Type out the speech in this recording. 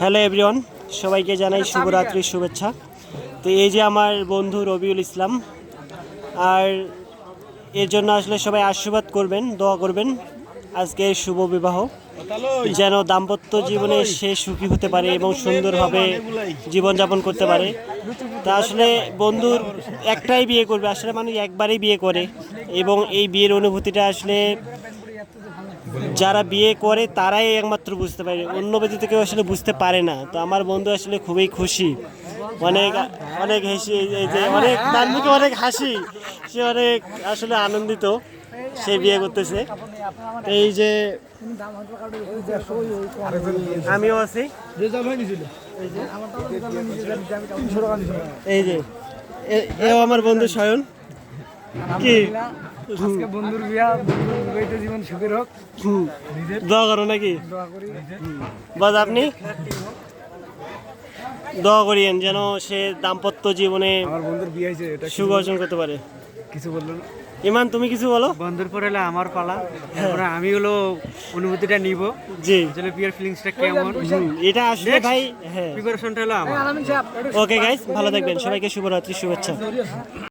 Hello everyone, সবাইকে জানাই শুভরাত্রির শুভেচ্ছা। তো এই যে আমার বন্ধু রবিউল ইসলাম, আর এর জন্য আসলে সবাই আশীর্বাদ করবেন, দোয়া করবেন আজকে শুভ বিবাহ যেন দাম্পত্য জীবনে সে সুখী হতে পারে এবং সুন্দরভাবে জীবনযাপন করতে পারে। তা আসলে বন্ধুর একটাই বিয়ে করবে, আসলে মানুষ একবারই বিয়ে করে এবং এই বিয়ের অনুভূতিটা আসলে যারা বিয়ে করে তারাই একমাত্র বুঝতে পারে, অন্য ব্যক্তি কেউ আসলে বুঝতে পারে না। তো আমার বন্ধু আসলে খুবই খুশি, অনেক অনেক হাসি, এই যে অনেক তার মুখে অনেক হাসি, সে অনেক আসলে আনন্দিত সে বিয়ে করতেছে। এই যে আমিও আছি, এই যে এও আমার বন্ধু সায়ন। কি আজকে বন্ধুর বিয়া, বন্ধুর বিবাহিত জীবন সুখের হোক, দোয়া করো নাকি? দোয়া করি। বাস আপনি দোয়া করিয়েন যেন সে দাম্পত্য জীবনে আমার বন্ধুর বিয়ে হয়েছে, এটা সুখ অর্জন করতে পারে। কিছু বললো না। ইমান, তুমি কিছু বলো। বন্ধুর পরে হলো আমার পালা, তারপরে আমি হলো অনুভূতিটা নিব, জি, আসলে বিয়ের ফিলিংসটা কেমন, এটা আসলে ভাই, হ্যাঁ, প্রিপারেশনটা হলো আমার। ওকে গাইস, ভালো থাকবেন, সবাইকে শুভরাত্রি শুভেচ্ছা।